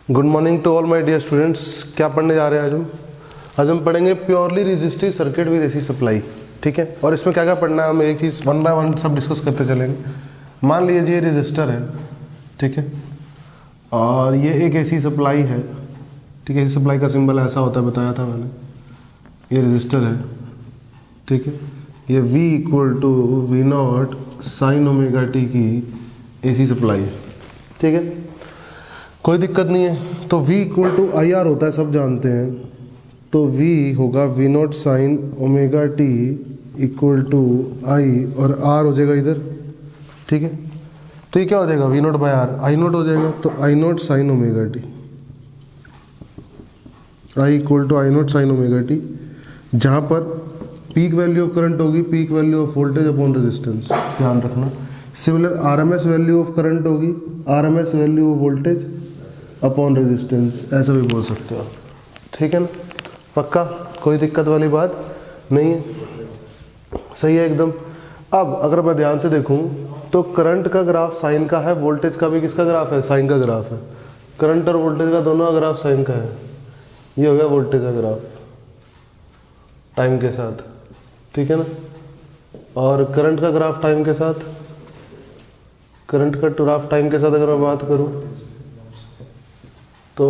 Good morning to all my dear students. क्या पढ़ने जा रहे हैं आज हम पढ़ेंगे purely resistive circuit with AC supply. ठीक है, और इसमें क्या क्या पढ़ना है, हम एक चीज़ वन बाय वन सब डिस्कस करते चलेंगे। मान लीजिए ये रेजिस्टर है, ठीक है, और ये एक एसी सप्लाई है। ठीक है, एसी सप्लाई का सिंबल ऐसा होता है, बताया था मैंने। ये रेजिस्टर है, ठीक है, ये V equal to V naught sine omega T की एसी सप्लाई है। ठीक है, कोई दिक्कत नहीं है। तो V equal to I R होता है, सब जानते हैं। तो V होगा V naught sine omega T equal to I, और R हो जाएगा इधर। ठीक है, तो ये क्या हो जाएगा, V naught by R, I naught हो जाएगा। तो I naught sine omega T, I equal to I naught sine omega T, जहाँ पर पीक वैल्यू ऑफ करंट होगी peak value of voltage upon resistance, ध्यान रखना। Similar RMS value of current होगी RMS value of voltage upon resistance, ऐसा भी बोल सकते हो। ठीक है ना, पक्का, कोई दिक्कत वाली बात नहीं है, सही है एकदम। अब अगर मैं ध्यान से देखूं तो करंट का ग्राफ साइन का है, वोल्टेज का भी किसका ग्राफ है, साइन का ग्राफ है। करंट और वोल्टेज का दोनों का ग्राफ साइन का है। ये हो गया वोल्टेज का ग्राफ टाइम के साथ, ठीक है ना। और करंट का ग्राफ टाइम के साथ, करंट का ग्राफ टाइम के साथ अगर मैं बात करूं तो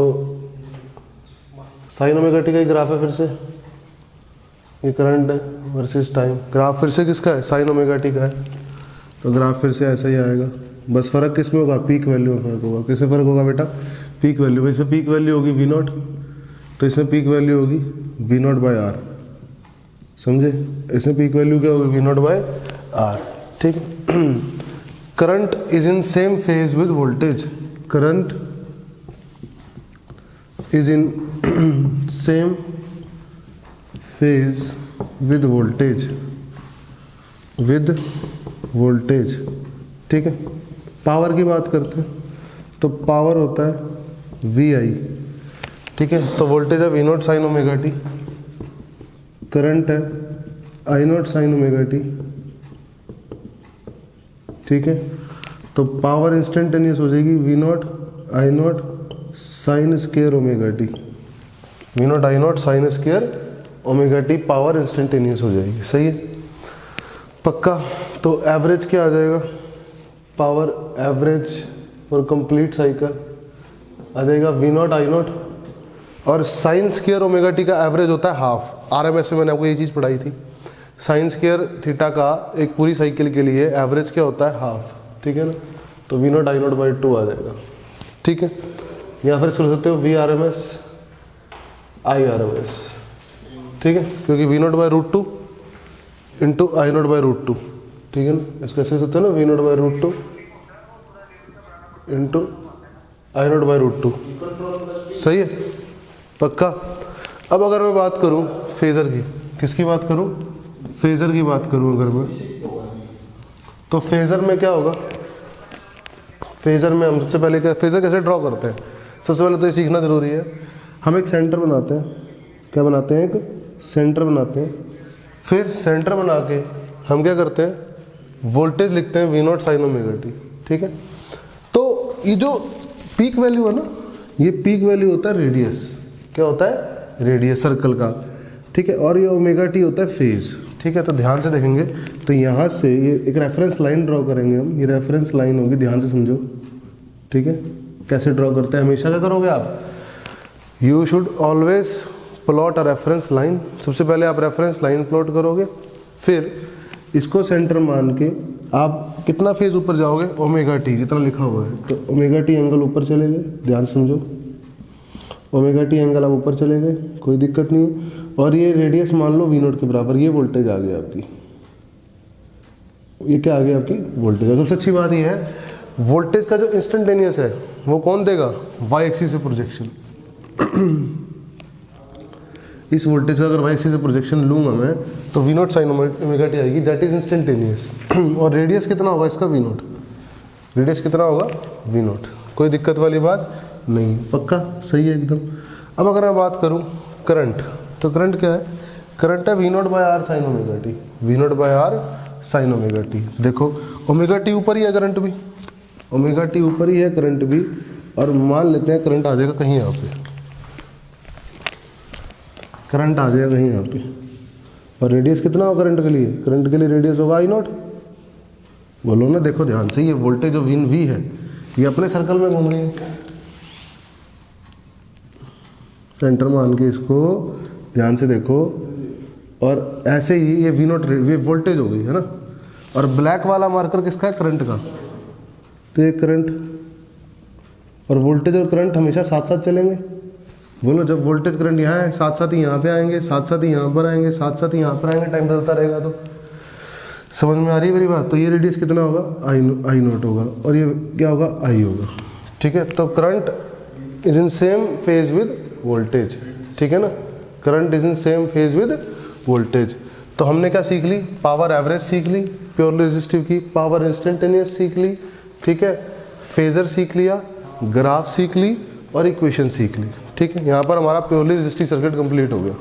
साइन ओमेगा टी का ही ग्राफ है। फिर से ये करंट है वर्सेस टाइम, ग्राफ फिर से किसका है, साइन ओमेगा टी का है। तो ग्राफ फिर से ऐसा ही आएगा, बस फर्क किस में होगा, पीक वैल्यू में फर्क होगा। किसमें फर्क होगा बेटा, पीक वैल्यू में। इसमें पीक वैल्यू होगी वी नॉट, तो इसमें पीक वैल्यू होगी वी नॉट बाय आर, समझे। इसमें पीक वैल्यू क्या होगी, वी नॉट बाय आर। ठीक है, current is in same phase with voltage, current is in same phase with voltage, ठीक है। पावर की बात करते हैं तो पावर होता है वी आई, ठीक है। तो वोल्टेज है V naught sine omega T, current है I naught sine omega T, ठीक है। तो पावर इंस्टेंटेनियस हो जाएगी V naught I naught sine square omega T, V naught I naught sine square omega T, power instantaneous हो जाएगी। सही है, पक्का। तो एवरेज क्या आ जाएगा, power average for complete cycle आ जाएगा वी नॉट आई नॉट, और साइन स्क्वायर ओमेगा टी का एवरेज होता है हाफ। आरएमएस में मैंने आपको ये चीज़ पढ़ाई थी, साइन स्क्वायर थीटा का एक पूरी साइकिल के लिए एवरेज क्या होता है, हाफ। ठीक है ना, तो V naught I naught by 2 आ जाएगा। ठीक है, या फिर सोच सकते हो V R M S I R M S, ठीक है, क्योंकि V naught by root 2 into I naught by root 2, ठीक है ना। इसको ऐसे सकते हो ना, V naught by root 2 into I naught by root 2, सही है, पक्का। अब अगर मैं बात करूं फेजर की, किसकी बात करूं, फेजर की बात करूं अगर मैं, तो फेजर में क्या होगा, फेजर में हम सबसे पहले फेजर कैसे ड्रॉ करते हैं, सबसे पहले तो ये सीखना जरूरी है। हम एक सेंटर बनाते हैं, क्या बनाते हैं, एक सेंटर बनाते हैं। फिर सेंटर बना के हम क्या करते हैं, वोल्टेज लिखते हैं V naught sine omega T, ठीक है। तो ये जो पीक वैल्यू है ना, ये पीक वैल्यू होता है रेडियस, क्या होता है, रेडियस सर्कल का, ठीक है। और ये ओमेगा टी होता है फेज, ठीक है। तो ध्यान से देखेंगे तो यहाँ से ये एक रेफरेंस लाइन ड्रॉ करेंगे हम, ये रेफरेंस लाइन होगी, ध्यान से समझो, ठीक है। कैसे ड्रॉ करते हैं, हमेशा क्या करोगे आप, you should always plot a reference line. सबसे पहले आप रेफरेंस लाइन प्लॉट करोगे, फिर इसको सेंटर मान के आप कितना फेज ऊपर जाओगे, ओमेगा टी जितना लिखा हुआ है, तो ओमेगा टी एंगल ऊपर चले गए, ध्यान समझो, ओमेगा टी एंगल आप ऊपर चले गए, कोई दिक्कत नहीं है। और ये रेडियस मान लो वी नॉट के बराबर, ये वोल्टेज आ गया आपकी, ये क्या आ गया आपकी वोल्टेज। सबसे अच्छी बात ये है, वोल्टेज का जो इंस्टेंटेनियस है वो कौन देगा, वाई एक्सिस से प्रोजेक्शन। इस वोल्टेज का अगर वाई एक्सिस से प्रोजेक्शन लूंगा मैं, तो V naught sine omega T आएगी, दैट इज इंस्टेंटेनियस। और रेडियस कितना होगा इसका, वी नॉट, रेडियस कितना होगा, वी नॉट, कोई दिक्कत वाली बात नहीं, पक्का, सही है एकदम। अब अगर मैं बात करूं करंट, तो करंट क्या है, करंट है V naught by R sine omega T, V naught by R sine omega T. देखो ओमेगा टी ऊपर ही है, करंट भी ओमेगा टी ऊपर ही है, करंट भी, और मान लेते हैं करंट आ जाएगा कहीं यहाँ पे, करंट आ जाएगा कहीं यहाँ पे, और रेडियस कितना होगा करंट के लिए? करंट के लिए रेडियस होगा आई नॉट। बोलो ना, देखो ध्यान से, ये वोल्टेज जो विन वी है ये अपने सर्कल में घूम रही है, सेंटर मान के इसको ध्यान से देखो, और ऐसे ही ये वी नॉट ये वोल्टेज हो गई है ना, और ब्लैक वाला मार्कर किसका है? करंट का। तो ये करंट और वोल्टेज और करंट हमेशा साथ साथ चलेंगे। बोलो, जब वोल्टेज करंट यहाँ है साथ साथ ही यहाँ पे आएंगे, साथ साथ ही यहाँ पर आएंगे, साथ साथ ही यहाँ पर आएंगे, टाइम बदलता रहेगा। तो समझ में आ रही है मेरी बात? तो ये रेडियस कितना होगा? आई नॉट होगा, और ये क्या होगा? आई होगा। ठीक है, तो current is in same phase with voltage, ठीक है ना, current is in same phase with voltage. तो हमने क्या सीख ली? पावर एवरेज सीख ली प्योरली रेजिस्टिव की, पावर इंस्टेंटेनियस सीख ली, ठीक है, फेजर सीख लिया, ग्राफ सीख ली और इक्वेशन सीख ली। ठीक है, यहाँ पर हमारा प्योरली रेजिस्टिव सर्किट कंप्लीट हो गया।